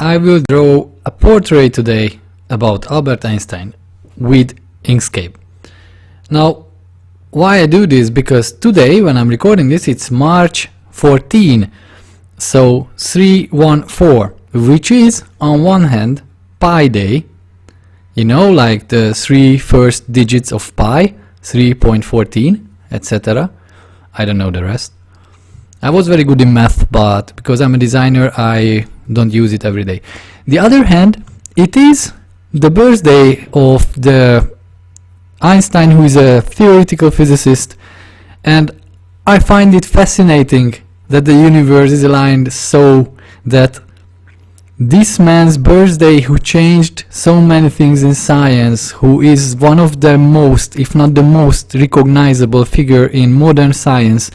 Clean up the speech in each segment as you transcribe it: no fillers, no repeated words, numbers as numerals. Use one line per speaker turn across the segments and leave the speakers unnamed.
I will draw a portrait today about Albert Einstein with Inkscape. Now, why I do this? Because today, when I'm recording this, it's March 14, so 314, which is on one hand Pi Day, you know, like the three first digits of pi, 3.14, etc. I don't know the rest. I was very good in math, but because I'm a designer, I don't use it every day. The other hand, it is the birthday of the Einstein, who is a theoretical physicist, and I find it fascinating that the universe is aligned so that this man's birthday, who changed so many things in science, who is one of the most, if not the most recognizable figure in modern science,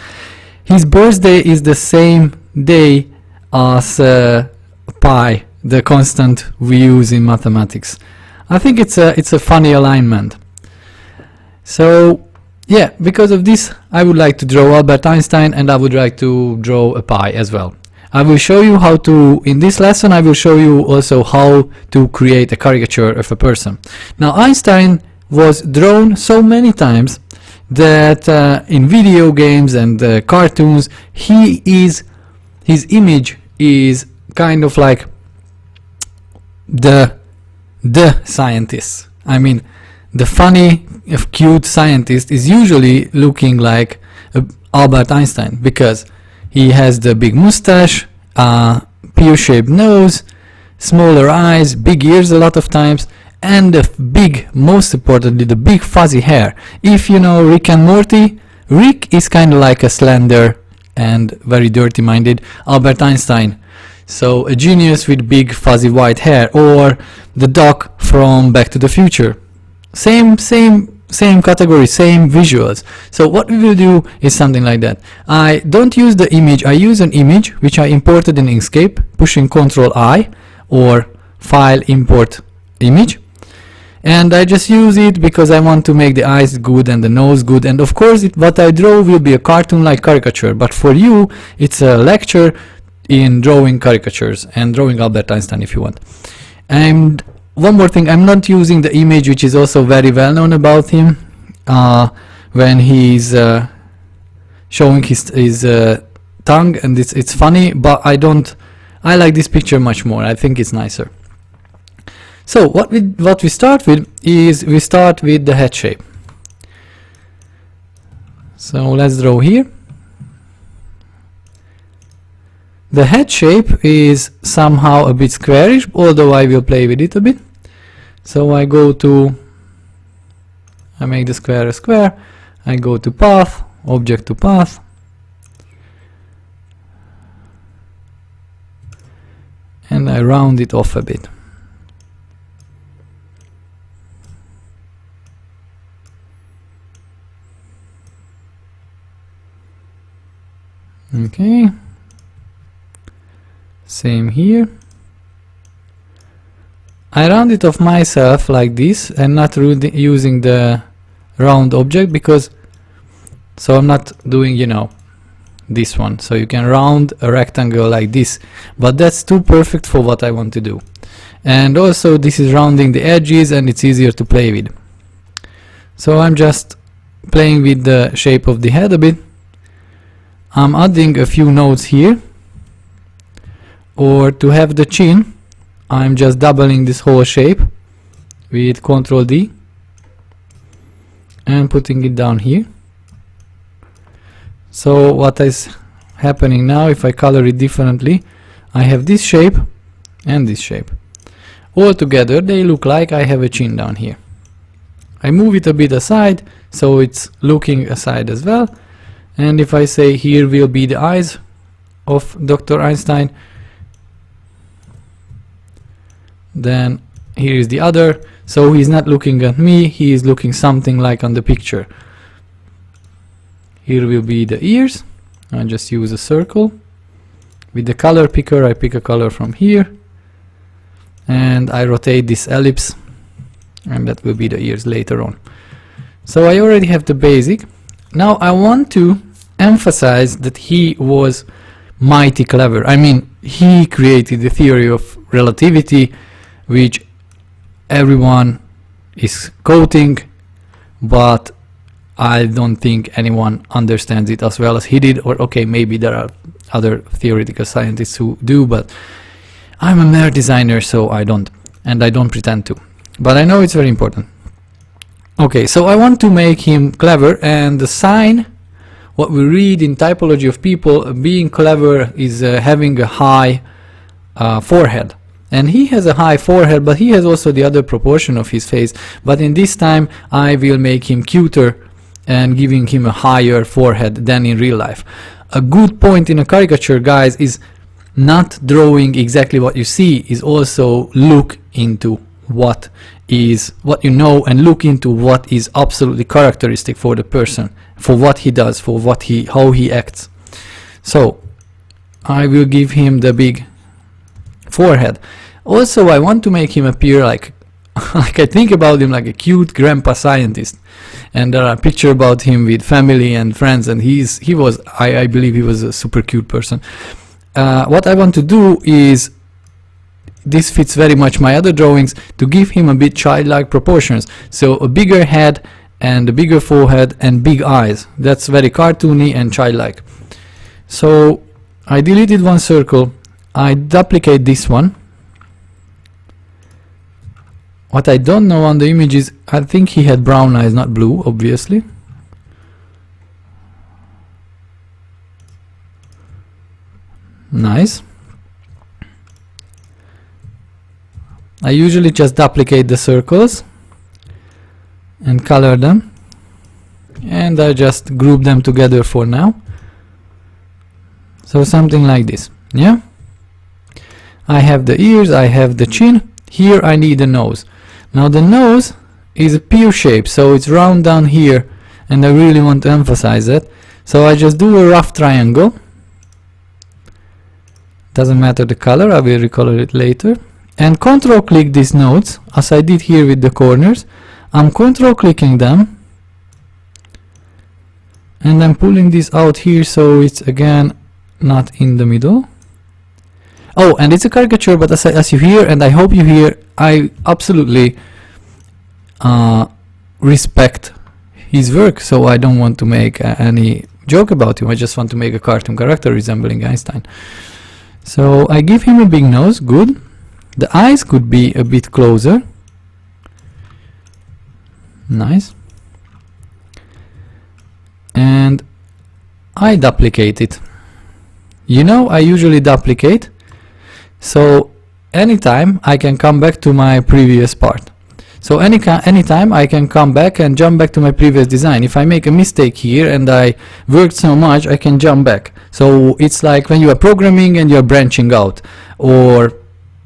his birthday is the same day as pi, the constant we use in mathematics. I think it's a funny alignment. So yeah, because of this, I would like to draw Albert Einstein, and I would like to draw a pi as well. I will show you how to, in this lesson, I will show you also how to create a caricature of a person. Now, Einstein was drawn so many times that in video games and cartoons, his image is kind of like the scientist. I mean, the funny, cute scientist is usually looking like Albert Einstein, because he has the big mustache, pear-shaped nose, smaller eyes, big ears a lot of times, and the big, most importantly, the big fuzzy hair. If you know Rick and Morty, Rick is kind of like a slender and very dirty-minded Albert Einstein. So a genius with big fuzzy white hair, or the Doc from Back to the Future. Same category, same visuals. So what we will do is something like that. I don't use the image, I use an image which I imported in Inkscape, pushing Ctrl I or File Import Image, and I just use it because I want to make the eyes good and the nose good, and of course what I draw will be a cartoon-like caricature, but for you it's a lecture in drawing caricatures and drawing Albert Einstein if you want. And one more thing, I'm not using the image which is also very well known about him, when he's showing his tongue, and it's funny, but I like this picture much more. I think it's nicer. So what we start with is we start with the head shape. So let's draw here. The head shape is somehow a bit squarish, although I will play with it a bit. So I make the square a square, I go to path, object to path, and I round it off a bit. Okay, same here. I round it off myself like this and not using the round object, because so I'm not doing, you know, this one. So you can round a rectangle like this, but that's too perfect for what I want to do. And also this is rounding the edges and it's easier to play with. So I'm just playing with the shape of the head a bit. I'm adding a few nodes here, or to have the chin, I'm just doubling this whole shape with Ctrl D and putting it down here. So what is happening now, if I color it differently, I have this shape and this shape. All together they look like I have a chin down here. I move it a bit aside, so it's looking aside as well. And if I say here will be the eyes of Dr. Einstein, then here is the other, so he's not looking at me, he is looking something like on the picture. Here will be the ears. I just use a circle. With the color picker, I pick a color from here, and I rotate this ellipse, and that will be the ears later on. So I already have the basic. Now I want to emphasize that he was mighty clever. I mean, he created the theory of relativity which everyone is quoting, but I don't think anyone understands it as well as he did. Or okay, maybe there are other theoretical scientists who do, but I'm a mere designer, so I don't, and I don't pretend to, but I know it's very important. Okay, so I want to make him clever, and the sign, what we read in typology of people, being clever is having a high forehead. And he has a high forehead, but he has also the other proportion of his face. But in this time, I will make him cuter and giving him a higher forehead than in real life. A good point in a caricature, guys, is not drawing exactly what you see, is also look into what you know, and look into what is absolutely characteristic for the person, for what he does, for how he acts. So I will give him the big forehead. Also, I want to make him appear like I think about him like a cute grandpa scientist, and there are pictures about him with family and friends, and I believe he was a super cute person. What I want to do is, this fits very much my other drawings, to give him a bit childlike proportions. So a bigger head and a bigger forehead and big eyes. That's very cartoony and childlike. So I deleted one circle. I duplicate this one. What I don't know on the image is, I think he had brown eyes, not blue, obviously. Nice. I usually just duplicate the circles and color them, and I just group them together for now. So something like this, yeah? I have the ears, I have the chin. Here I need a nose. Now the nose is a pear shape, so it's round down here, and I really want to emphasize that. So I just do a rough triangle. Doesn't matter the color, I will recolor it later. And control click these nodes, as I did here with the corners. I'm control clicking them, and I'm pulling this out here so it's again not in the middle. Oh, and it's a caricature, but as you hear, and I hope you hear, I absolutely respect his work, so I don't want to make any joke about him. I just want to make a cartoon character resembling Einstein. So I give him a big nose, good. The eyes could be a bit closer. Nice. And I duplicate it. You know, I usually duplicate, so anytime I can come back to my previous part. So anytime I can come back and jump back to my previous design. If I make a mistake here and I worked so much, I can jump back. So it's like when you are programming and you are branching out, or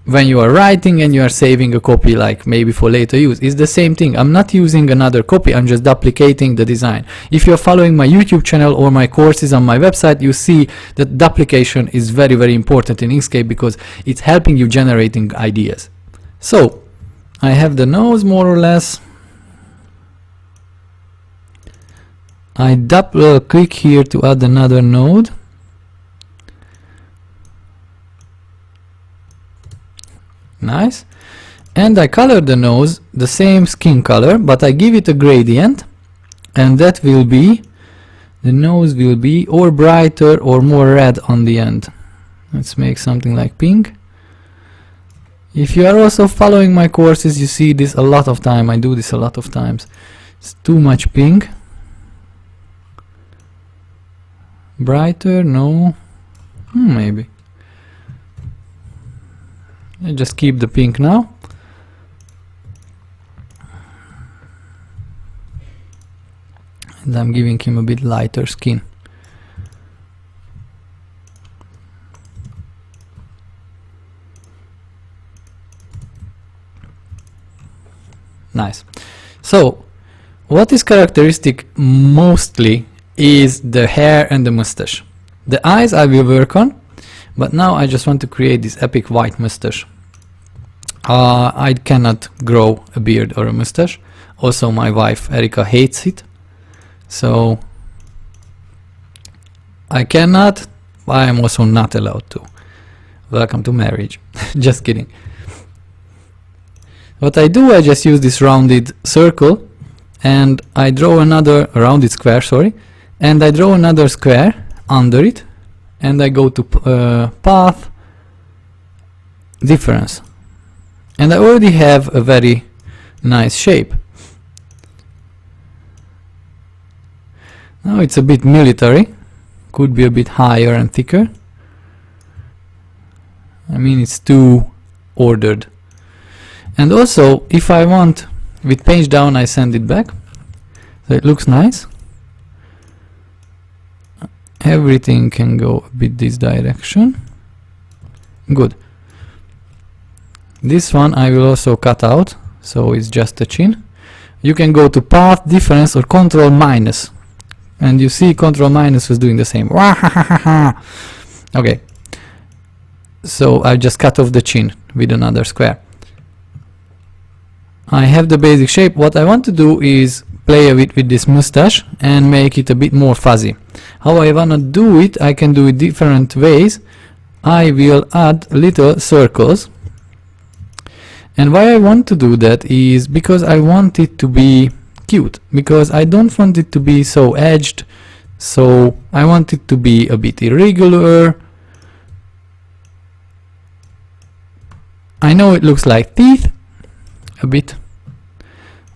when you are writing and you are saving a copy, like maybe for later use. It's the same thing. I'm not using another copy, I'm just duplicating the design. If you're following my YouTube channel or my courses on my website, you see that duplication is very, very important in Inkscape, because it's helping you generating ideas. So I have the nose more or less. I double click here to add another node. Nice. And I color the nose the same skin color, but I give it a gradient, and that will be, the nose will be or brighter or more red on the end. Let's make something like pink. If you are also following my courses, you see this a lot of time. I do this a lot of times. It's too much pink. Brighter, no, maybe. I just keep the pink now. And I'm giving him a bit lighter skin. Nice. So what is characteristic mostly is the hair and the mustache. The eyes I will work on, but now I just want to create this epic white mustache. I cannot grow a beard or a mustache. Also my wife Erika hates it, so I cannot. I am also not allowed to. Welcome to marriage. Just kidding. What I do, I just use this rounded circle and I draw another rounded square, sorry, and I draw another square under it, and I go to path, difference, and I already have a very nice shape. Now it's a bit military, could be a bit higher and thicker. I mean, it's too ordered. And also, if I want, with page down, I send it back, so it looks nice. Everything can go a bit this direction. Good. This one I will also cut out, so it's just a chin. You can go to path, difference, or control minus, and you see control minus was doing the same. Okay, so I just cut off the chin with another square. I have the basic shape. What I want to do is play a bit with this mustache and make it a bit more fuzzy. How I wanna do it, I can do it different ways. I will add little circles, and why I want to do that is because I want it to be cute, because I don't want it to be so edged, so I want it to be a bit irregular. I know it looks like teeth a bit,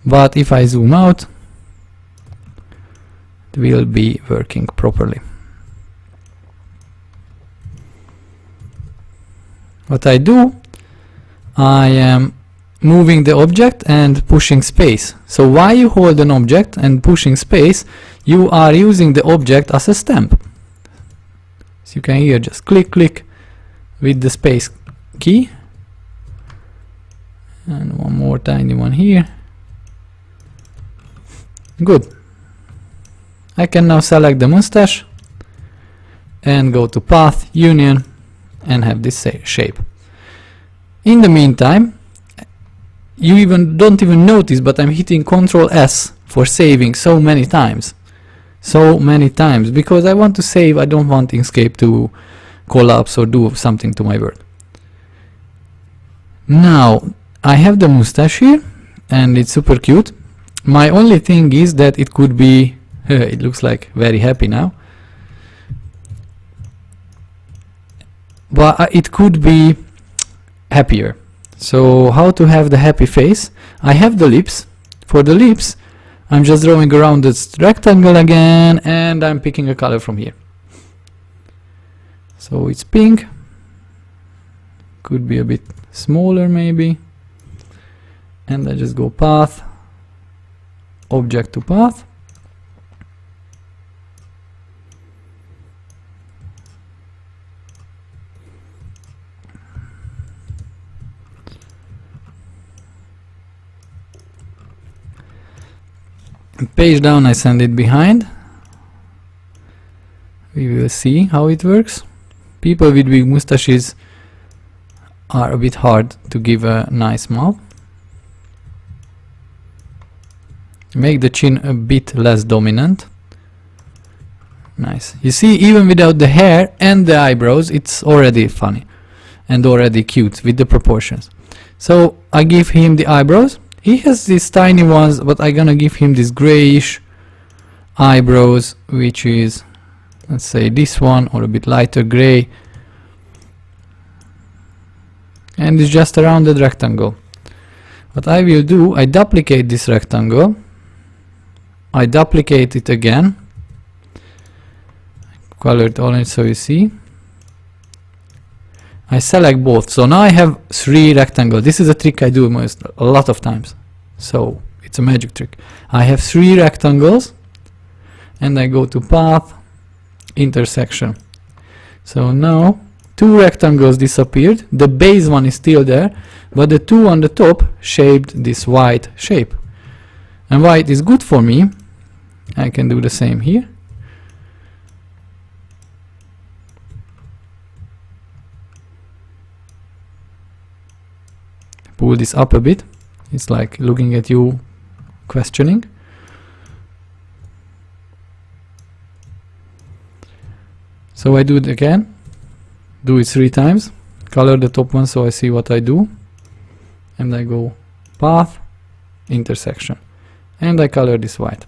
but if I zoom out, it will be working properly. What I do, I am moving the object and pushing space. So while you hold an object and pushing space, you are using the object as a stamp. So you can here just click, click with the space key. And one more tiny one here. Good. I can now select the mustache and go to path, union, and have this shape. In the meantime, you don't even notice, but I'm hitting Ctrl S for saving so many times. So many times, because I want to save. I don't want Inkscape to collapse or do something to my word. Now I have the mustache here and it's super cute. My only thing is that it could be it looks like very happy now, but it could be happier. So how to have the happy face? I have the lips. For the lips, I'm just drawing around this rectangle again, and I'm picking a color from here. So it's pink, could be a bit smaller maybe, and I just go path, object to path. Page down, I send it behind. We will see how it works. People with big mustaches are a bit hard to give a nice mouth. Make the chin a bit less dominant. Nice. You see, even without the hair and the eyebrows, it's already funny and already cute with the proportions. So I give him the eyebrows. He has these tiny ones, but I'm gonna give him this grayish eyebrows, which is, let's say, this one, or a bit lighter gray, and it's just a rounded rectangle. What I will do, I duplicate this rectangle, I duplicate it again, color it orange so you see. I select both, so now I have 3 rectangles. This is a trick I do a lot of times, so it's a magic trick. I have 3 rectangles, and I go to path, intersection. So now 2 rectangles disappeared. The base one is still there, but the 2 on the top shaped this white shape. And white is good for me. I can do the same here. Pull this up a bit. It's like looking at you, questioning. So I do it again. Do it 3 times. Color the top one so I see what I do. And I go path, intersection, and I color this white.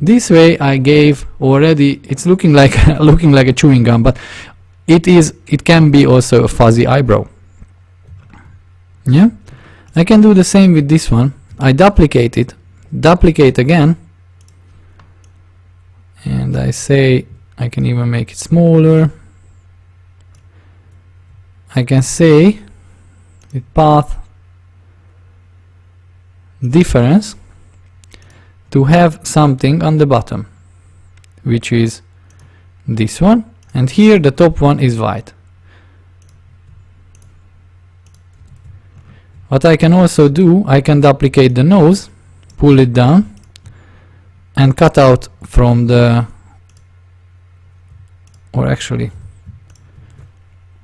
This way I gave already, it's looking like looking like a chewing gum, but it can be also a fuzzy eyebrow. Yeah, I can do the same with this one. I duplicate it, duplicate again, and I say I can even make it smaller. I can say with path difference to have something on the bottom, which is this one, and here the top one is white. What I can also do, I can duplicate the nose, pull it down, and cut out from the, or actually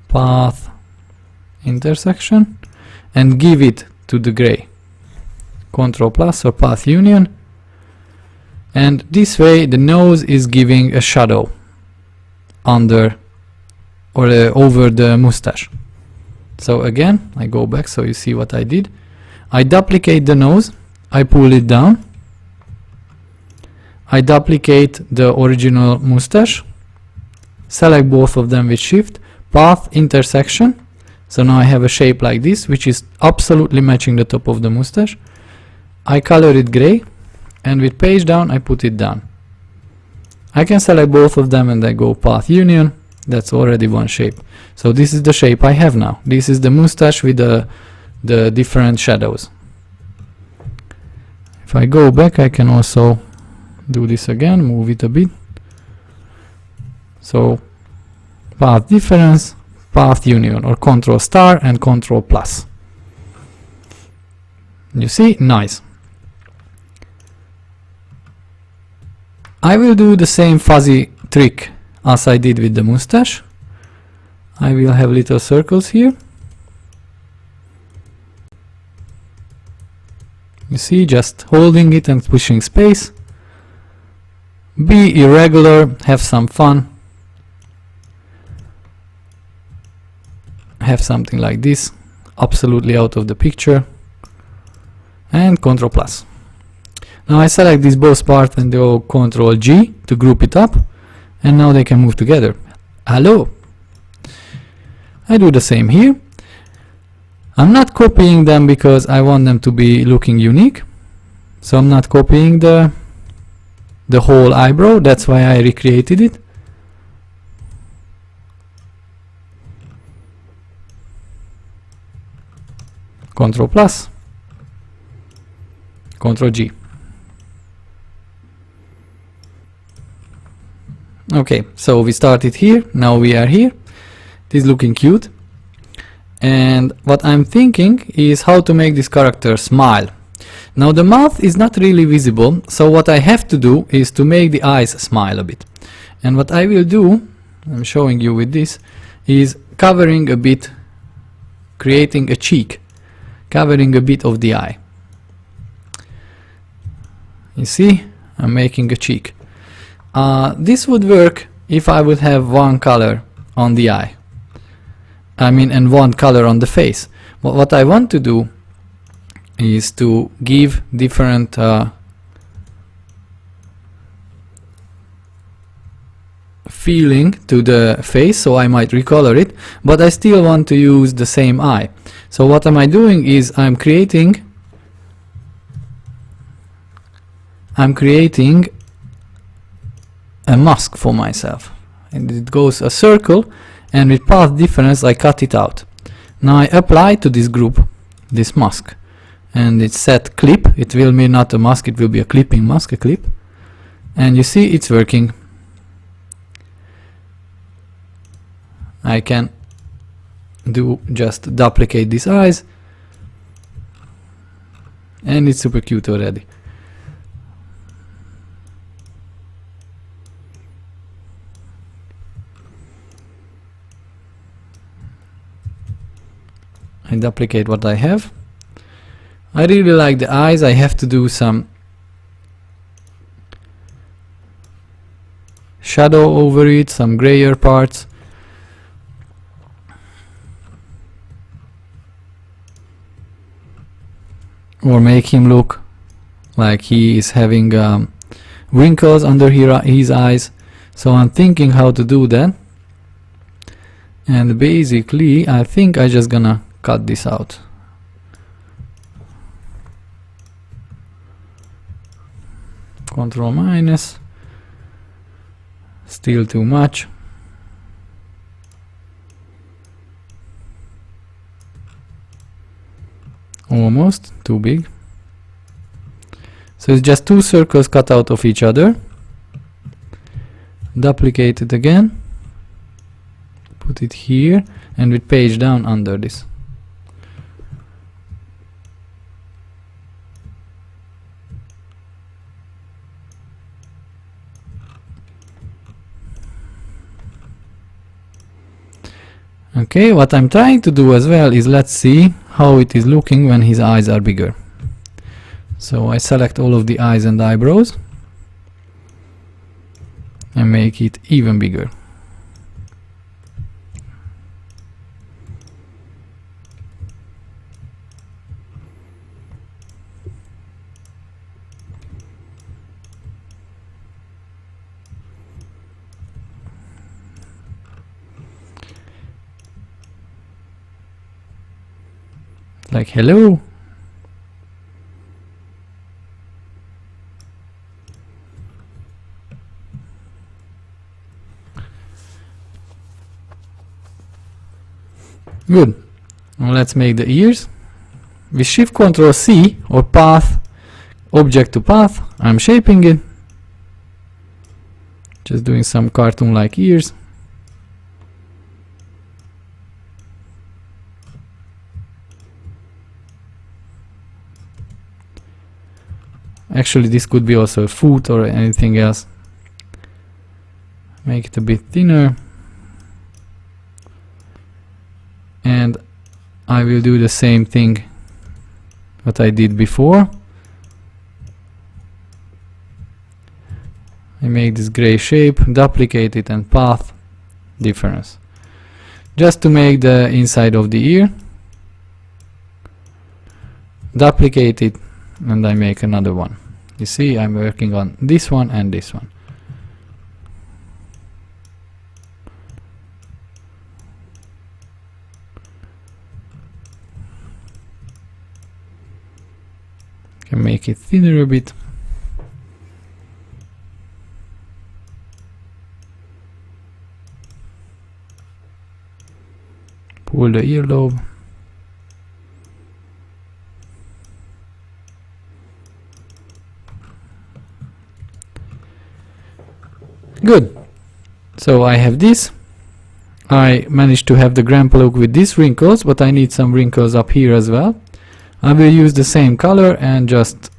path intersection, and give it to the gray. Control plus or path union, and this way the nose is giving a shadow under or over the mustache. So again I go back so you see what I did. I duplicate the nose, I pull it down, I duplicate the original mustache, select both of them with shift, path intersection, so now I have a shape like this which is absolutely matching the top of the mustache. I color it gray, and with page down I put it down. I can select both of them and I go path union. That's already one shape. So this is the shape I have now. This is the mustache with the different shadows. If I go back I can also do this again, move it a bit. So path difference, path union, or control star and control plus. You see, nice. I will do the same fuzzy trick as I did with the mustache. I will have little circles here. You see, just holding it and pushing space. Be irregular, have some fun. Have something like this, absolutely out of the picture. And Control plus. Now I select this both part and do Control G to group it up, and now they can move together. Hello! I do the same here. I'm not copying them because I want them to be looking unique, so I'm not copying the whole eyebrow. That's why I recreated it. Control plus, Control G. Okay, so we started here, now we are here. It is looking cute. And what I'm thinking is how to make this character smile. Now the mouth is not really visible, so what I have to do is to make the eyes smile a bit. And what I will do, I'm showing you with this, is covering a bit, creating a cheek, covering a bit of the eye. You see, I'm making a cheek. This would work if I would have one color on the eye. I mean, and one color on the face. But what I want to do is to give different feeling to the face, so I might recolor it, but I still want to use the same eye. So what am I doing is I'm creating a mask for myself, and it goes a circle, and with path difference I cut it out. Now I apply to this group this mask, and it's set clip. It will be not a mask, it will be a clipping mask, a clip, and you see it's working. I can do just duplicate these eyes, and it's super cute already. I duplicate what I have. I really like the eyes. I have to do some shadow over it, some grayer parts. or make him look like he is having wrinkles under his eyes. So I'm thinking how to do that, and basically I think I just gonna cut this out. Control minus, still too much. Almost too big. So it's just two circles cut out of each other. Duplicate it again, put it here, and with page down under this. Okay, what I'm trying to do as well is, let's see how it is looking when his eyes are bigger. So I select all of the eyes and eyebrows and make it even bigger. Like, hello. Good. Now let's make the ears. With Shift Ctrl C or path, object to path, I'm shaping it. Just doing some cartoon-like ears. Actually, this could be also a foot or anything else. Make it a bit thinner. And I will do the same thing what I did before. I make this gray shape, duplicate it, and path difference. Just to make the inside of the ear. Duplicate it, and I make another one. You see, I'm working on this one and this one. Can make it thinner a bit. Pull the earlobe. Good. So I have this. I managed to have the grandpa look with these wrinkles, but I need some wrinkles up here as well. I will use the same color and just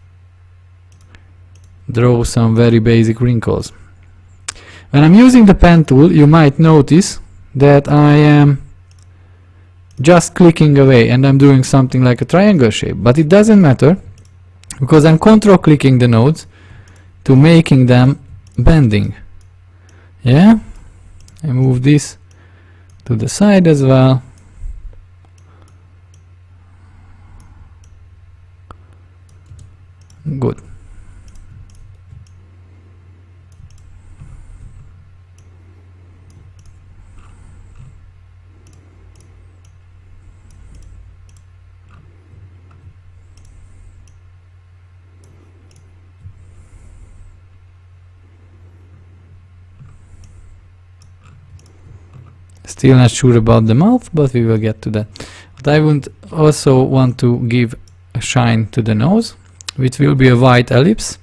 draw some very basic wrinkles. When I'm using the pen tool, you might notice that I am just clicking away and I'm doing something like a triangle shape, but it doesn't matter because I'm control clicking the nodes to making them bending. Yeah, I move this to the side as well. Good. Still not sure about the mouth, but we will get to that. But I would also want to give a shine to the nose, which will be a white ellipse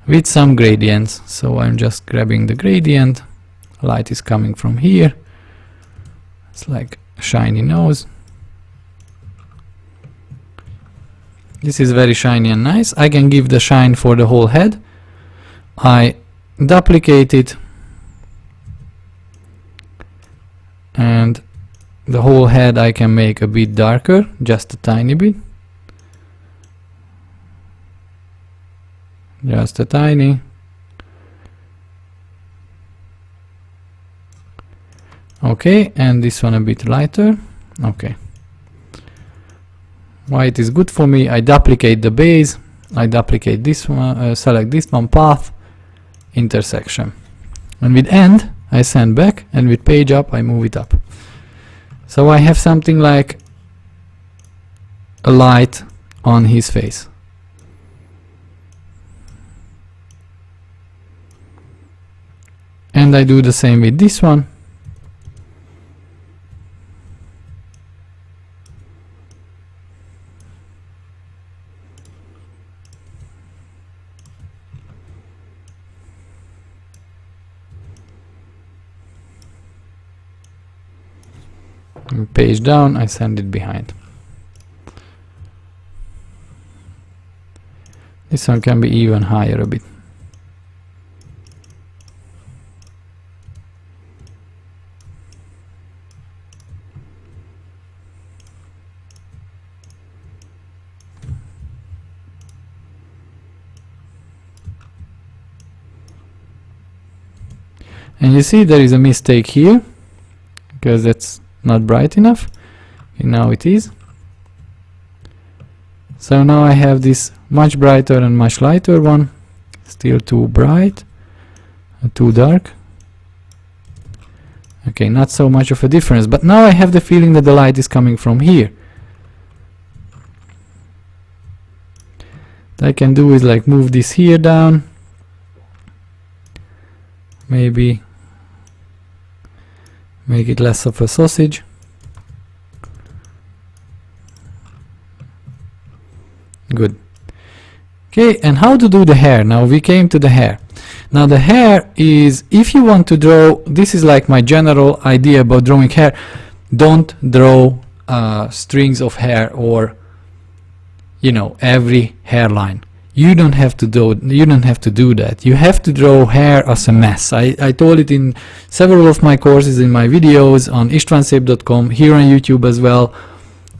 with some gradients. So I'm just grabbing the gradient. Light is coming from here. It's like a shiny nose. This is very shiny and nice. I can give the shine for the whole head. I duplicate it. And the whole head I can make a bit darker, just a tiny bit. Just a tiny. Okay, and this one a bit lighter. Okay. why it is good for me, I duplicate the base, I duplicate this one, select this one, path, intersection, and with end I send back, and with page up I move it up. So I have something like a light on his face. And I do the same with this one. And page down, I send it behind. This one can be even higher a bit. And you see there is a mistake here, because that's not bright enough. And now it is. So now I have this much brighter and much lighter one. Still too bright, too dark. Okay, not so much of a difference, but now I have the feeling that the light is coming from here. What I can do is like move this here down, maybe make it less of a sausage. Good. Okay, and how to do the hair? Now we came to the hair. Now the hair is, if you want to draw, this is like my general idea about drawing hair. Don't draw strings of hair, or you know, every hairline. You don't have to do that. You have to draw hair as a mess. I told it in several of my courses, in my videos on istvansep.com, here on YouTube as well.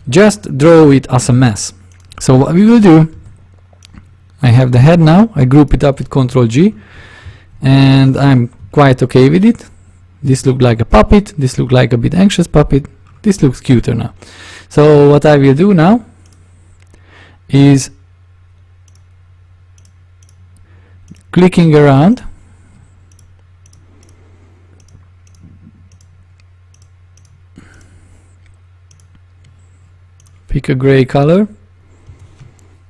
Just draw it as a mess. So what we will do, I have the head now, I group it up with Ctrl G, and I'm quite okay with it. This looks like a puppet, this looks like a bit anxious puppet, this looks cuter now. So what I will do now is clicking around, pick a gray color,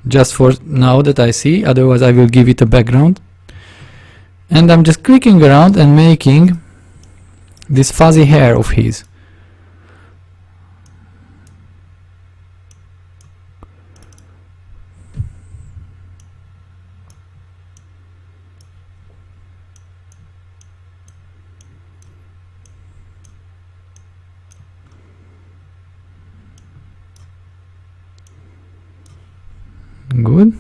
just for now that I see, otherwise I will give it a background. And I'm just clicking around and making this fuzzy hair of his. Good.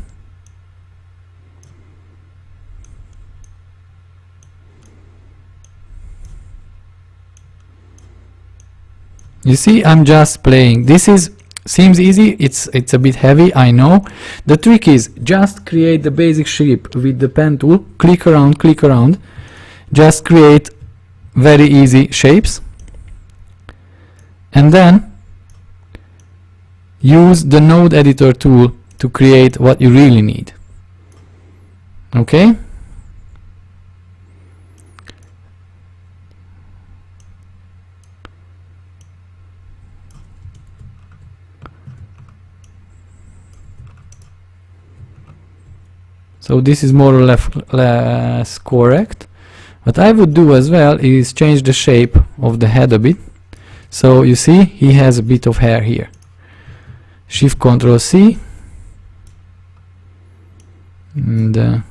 You see, I'm just playing. This seems easy. It's a bit heavy, I know. The trick is just create the basic shape with the pen tool. Click around. Just create very easy shapes, and then use the node editor tool to create what you really need. Okay? So this is more or less correct. What I would do as well is change the shape of the head a bit. So you see, he has a bit of hair here. Shift Ctrl C. And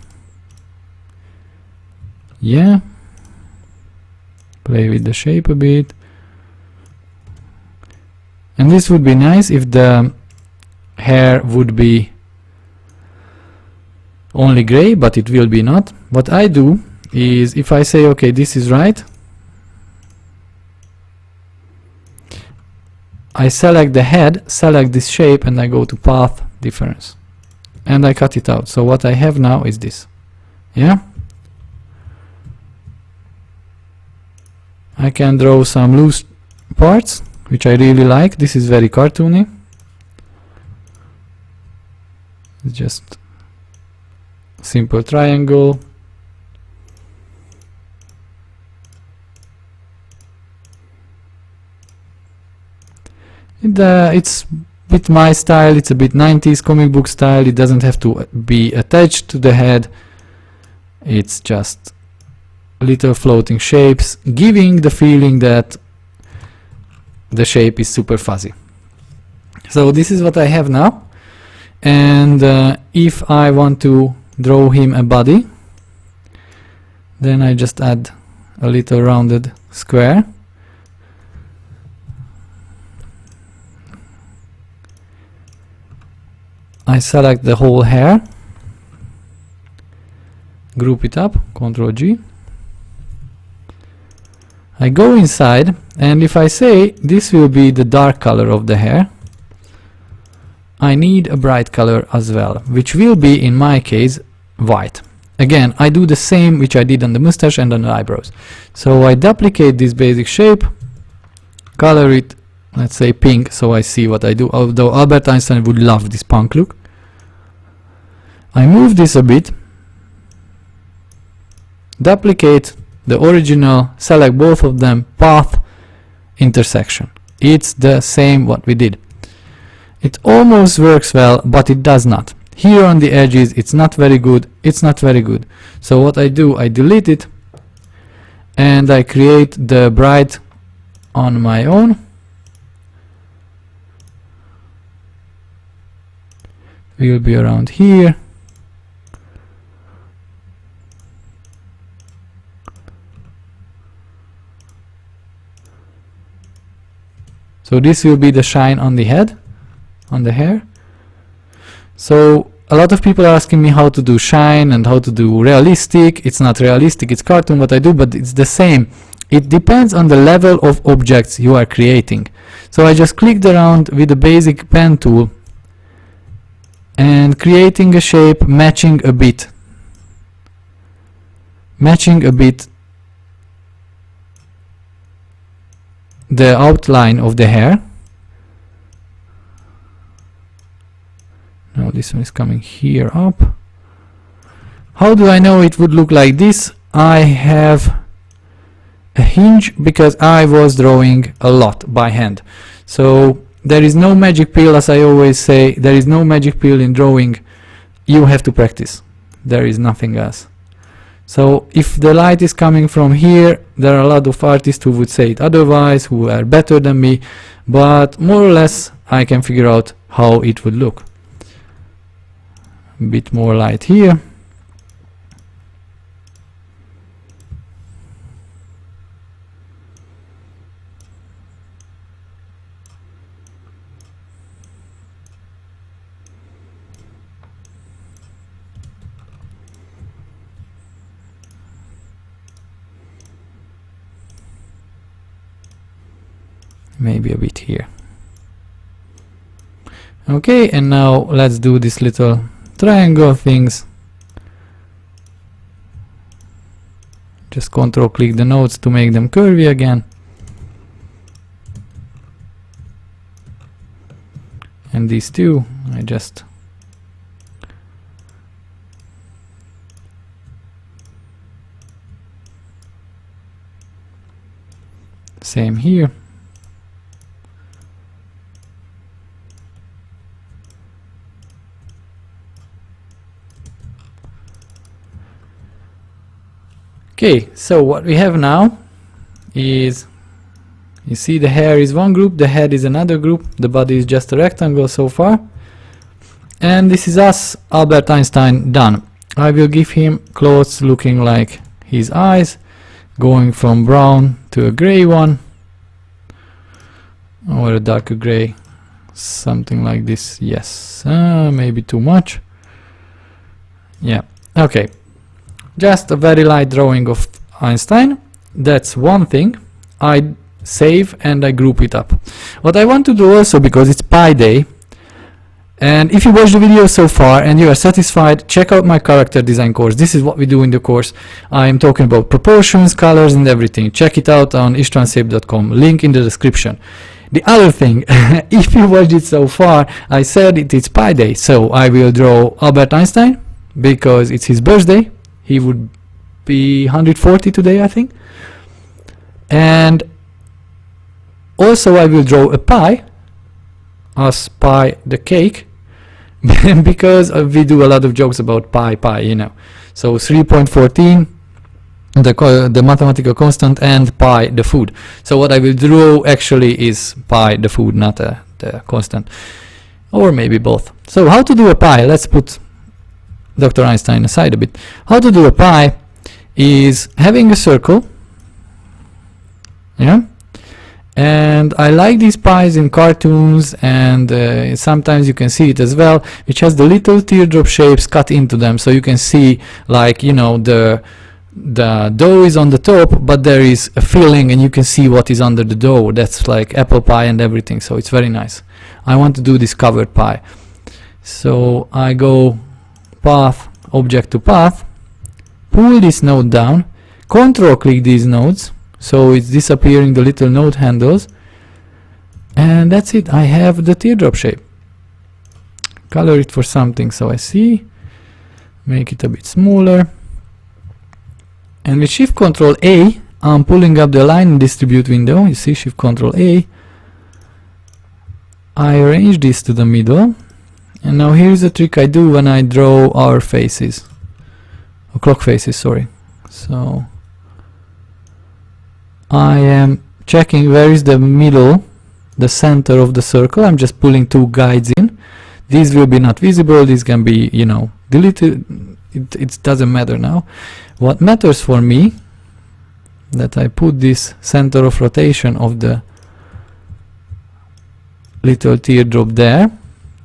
yeah, play with the shape a bit. And this would be nice if the hair would be only gray, but it will be not. What I do is, if I say okay, this is right, I select the head, select this shape, and I go to path difference, and I cut it out. So what I have now is this. Yeah, I can draw some loose parts which I really like. This is very cartoony. It's just simple triangle. It's a bit my style, it's a bit 90s comic book style. It doesn't have to be attached to the head. It's just little floating shapes, giving the feeling that the shape is super fuzzy. So this is what I have now, and if I want to draw him a body, then I just add a little rounded square. I select the whole hair, group it up, Ctrl G. I go inside, and if I say this will be the dark color of the hair, I need a bright color as well, which will be, in my case, white. Again, I do the same which I did on the mustache and on the eyebrows. So I duplicate this basic shape, color it, let's say pink, so I see what I do, although Albert Einstein would love this punk look. I move this a bit, duplicate the original, select both of them, path, intersection. It's the same what we did. It almost works well, but it does not. Here on the edges, it's not very good, it's not very good. So what I do, I delete it, and I create the bright on my own. Will be around here. So this will be the shine on the head, on the hair. So a lot of people are asking me how to do shine and how to do realistic. It's not realistic, it's cartoon what I do, but it's the same. It depends on the level of objects you are creating. So I just clicked around with the basic pen tool and creating a shape matching a bit the outline of the hair. Now this one is coming here up. How do I know it would look like this? I have a hinge because I was drawing a lot by hand. So there is no magic pill, as I always say, there is no magic pill in drawing. You have to practice. There is nothing else. So if the light is coming from here, there are a lot of artists who would say it otherwise, who are better than me, but more or less I can figure out how it would look. A bit more light here. Maybe a bit here. Okay, and now let's do this little triangle things. Just control click the nodes to make them curvy again. And these two, I just same here. Okay, so what we have now is, you see the hair is one group, the head is another group, the body is just a rectangle so far. And this is us, Albert Einstein, done. I will give him clothes looking like his eyes, going from brown to a gray one, or a darker gray, something like this. Yes, maybe too much. Yeah, okay. Just a very light drawing of Einstein. That's one thing. I save and I group it up. What I want to do also, because it's Pi Day, and if you watch the video so far and you are satisfied, check out my character design course. This is what we do in the course. I am talking about proportions, colors and everything. Check it out on ishtvansep.com, link in the description. The other thing, if you watched it so far, I said it's Pi Day, so I will draw Albert Einstein because it's his birthday. He would be 140 today, I think. And also I will draw a pie, as pie the cake, because we do a lot of jokes about pi, you know. So 3.14, the mathematical constant, and pi the food. So what I will draw actually is pi the food, not the constant, or maybe both. So how to do a pie? Let's put Dr. Einstein aside a bit. How to do a pie is having a circle, yeah, and I like these pies in cartoons, and sometimes you can see it as well, which has the little teardrop shapes cut into them, so you can see, like, you know, the dough is on the top, but there is a filling and you can see what is under the dough. That's like apple pie and everything, so it's very nice. I want to do this covered pie, so I go path, object to path, pull this node down, control click these nodes, so it's disappearing the little node handles, and that's it. I have the teardrop shape. Color it for something so I see, make it a bit smaller. And with Shift Control A, I'm pulling up the line and distribute window. You see, Shift Control A. I arrange this to the middle. And now here's the trick I do when I draw our faces. Or clock faces, sorry. So I am checking where is the middle, the center of the circle. I'm just pulling two guides in. These will be not visible. These can be, you know, deleted. It doesn't matter now. What matters for me, that I put this center of rotation of the little teardrop there,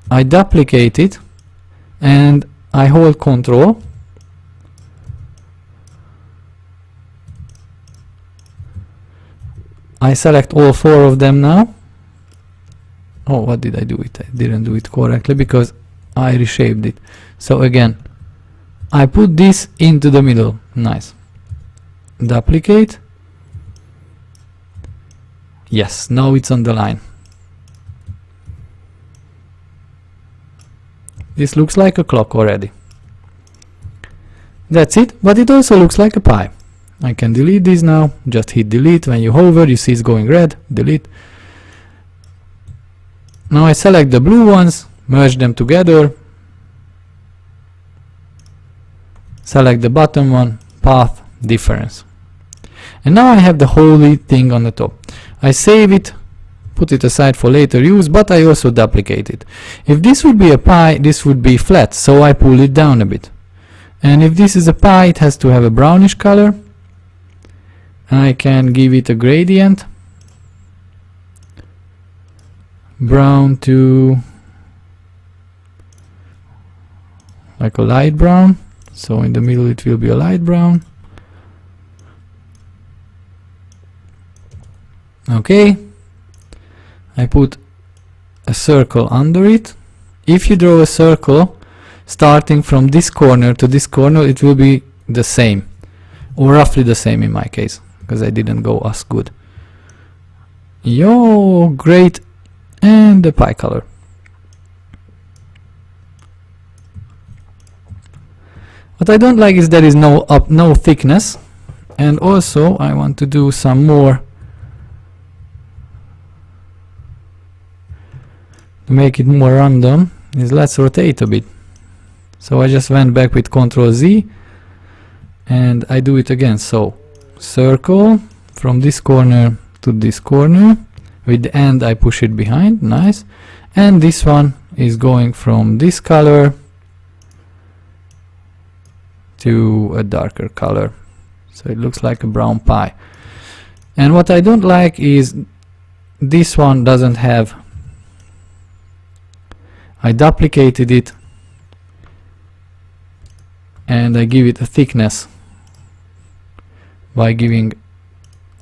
I duplicate it, and I hold Control, I select all four of them now. Oh, what did I do it? I didn't do it correctly because I reshaped it. So again, I put this into the middle. Nice. Duplicate. Yes, now it's on the line. This looks like a clock already. That's it, but it also looks like a pie. I can delete these now. Just hit delete. When you hover, you see it's going red. Delete. Now I select the blue ones, merge them together. Select the bottom one, path, difference. And now I have the whole thing on the top. I save it, put it aside for later use, but I also duplicate it. If this would be a pie, this would be flat, so I pull it down a bit. And if this is a pie, it has to have a brownish color. I can give it a gradient. Brown to like a light brown. So in the middle it will be a light brown. Okay, I put a circle under it. If you draw a circle starting from this corner to this corner, it will be the same, or roughly the same in my case, because I didn't go as good. Yo, great. And the pie color. What I don't like is there is no thickness, and also I want to do some more to make it more random. Is let's rotate a bit. So I just went back with Ctrl Z and I do it again. So circle from this corner to this corner. With the end I push it behind, nice. And this one is going from this color to a darker color. So it looks like a brown pie. And what I don't like is this one doesn't have, I duplicated it and I give it a thickness by giving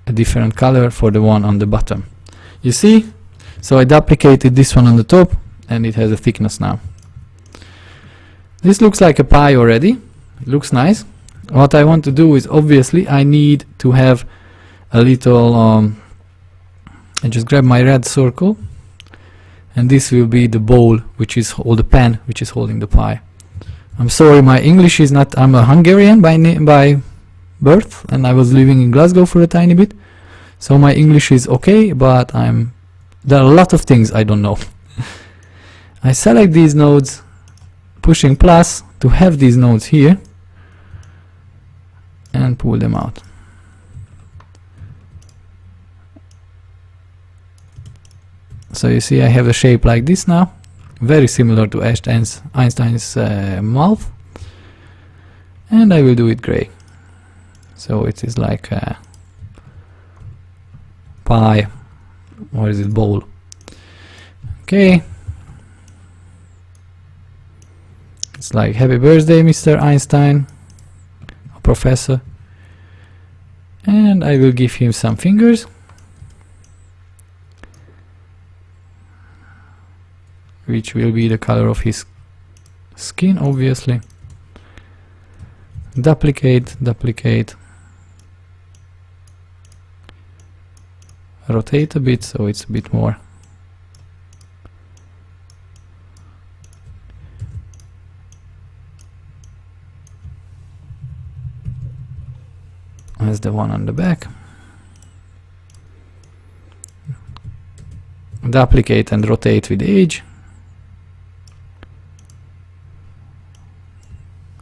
a different color for the one on the bottom. You see? So I duplicated this one on the top and it has a thickness now. This looks like a pie already. It looks nice. What I want to do is, obviously I need to have a little I just grab my red circle, and this will be the bowl, which is, or the pen which is holding the pie. I'm sorry, my English is not, I'm a Hungarian by birth, and I was living in Glasgow for a tiny bit, so my English is okay, but there are a lot of things I don't know. I select these nodes, pushing plus to have these nodes here, and pull them out. So you see I have a shape like this now, very similar to Einstein's mouth, and I will do it gray. So it is like a pie, or is it bowl? Okay. It's like happy birthday, Mr. Einstein, professor. And I will give him some fingers. Which will be the color of his skin, obviously. Duplicate, duplicate. Rotate a bit so it's a bit more. As the one on the back. Duplicate and rotate with edge.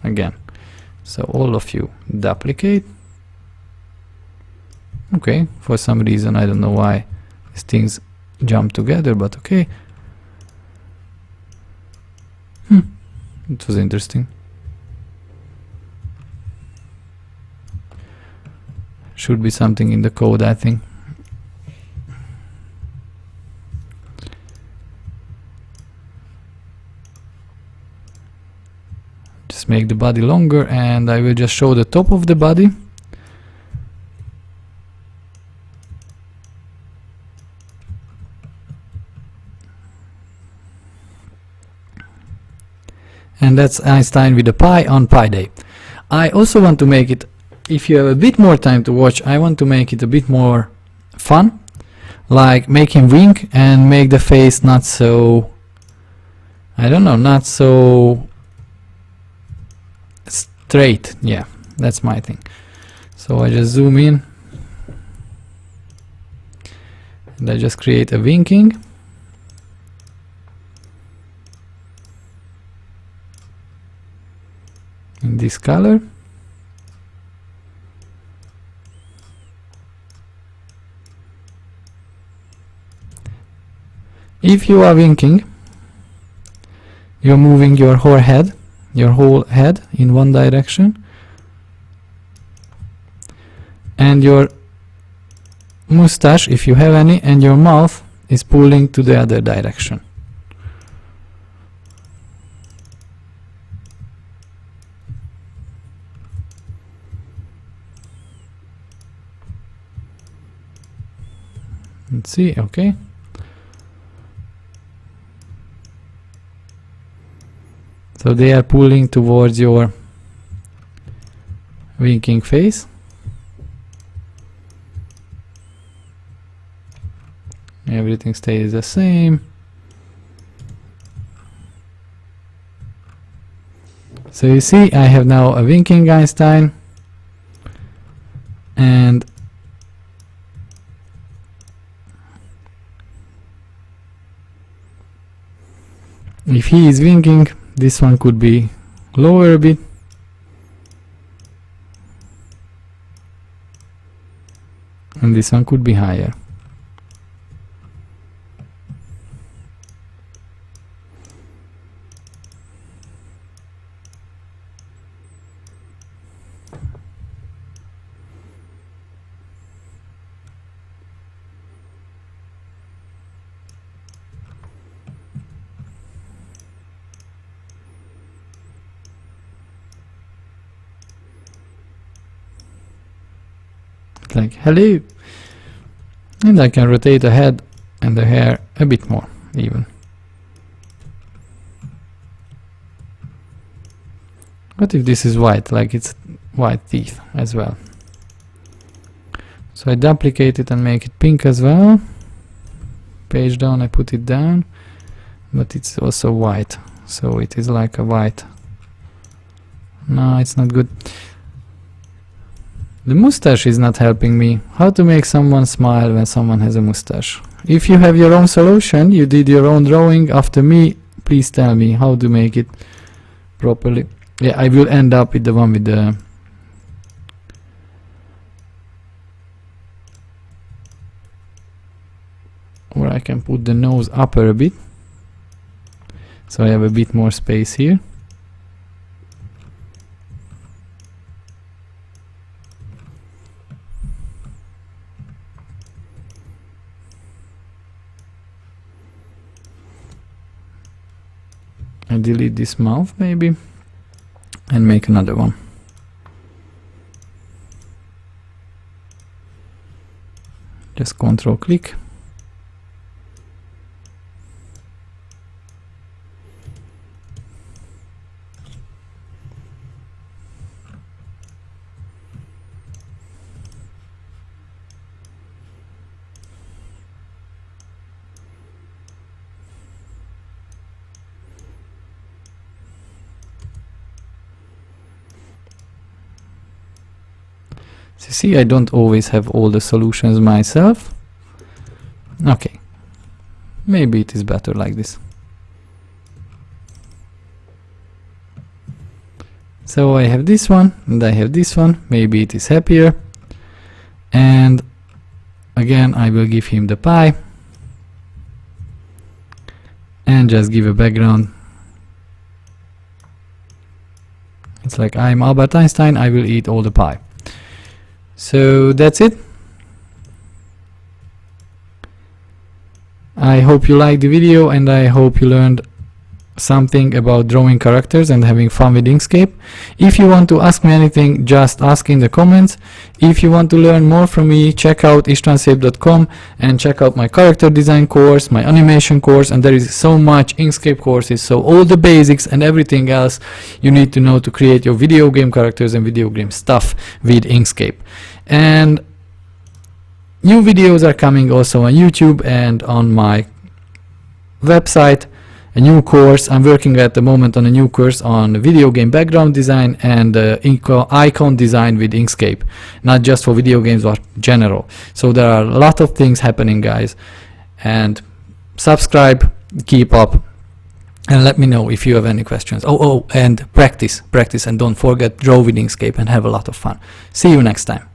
Again. So all of you duplicate. Okay, for some reason I don't know why these things jump together, but okay. It was interesting. Should be something in the code, I think. Just make the body longer, and I will just show the top of the body. And that's Einstein with a pie on Pi Day. I also want to make it, if you have a bit more time to watch, I want to make it a bit more fun, like make him wink and make the face not so, I don't know, not so straight. Yeah, that's my thing. So I just zoom in and I just create a winking. In this color. If you are winking, you're moving your whole head in one direction, and your mustache, if you have any, and your mouth is pulling to the other direction. Let's see, okay. So they are pulling towards your winking face. Everything stays the same. So you see, I have now a winking Einstein, and if he is winking, this one could be lower a bit. And this one could be higher. Like hello, and I can rotate the head and the hair a bit more even. What if this is white, like it's white teeth as well? So I duplicate it and make it pink as well. page down, I put it down, but it's also white, so it is like a white. No, it's not good. The mustache is not helping me. How to make someone smile when someone has a mustache? If you have your own solution, you did your own drawing after me, please tell me how to make it properly. Yeah, I will end up with the one with the where I can put the nose upper a bit, so I have a bit more space here. I delete this mouth maybe and make another one. Just control click. So see, I don't always have all the solutions myself. Okay, maybe it is better like this. So I have this one and I have this one, maybe it is happier. And again, I will give him the pie and just give a background. It's like, I'm Albert Einstein, I will eat all the pie. So that's it. I hope you liked the video and I hope you learned something about drawing characters and having fun with Inkscape. If you want to ask me anything, just ask in the comments. If you want to learn more from me, check out istvansep.com and check out my character design course, my animation course, and there is so much Inkscape courses, so all the basics and everything else you need to know to create your video game characters and video game stuff with Inkscape. And new videos are coming also on YouTube and on my website. A new course, I'm working at the moment on a new course on video game background design and icon design with Inkscape, not just for video games but general. So there are a lot of things happening, guys, and subscribe, keep up, and let me know if you have any questions. And practice, and don't forget, draw with Inkscape and have a lot of fun. See you next time.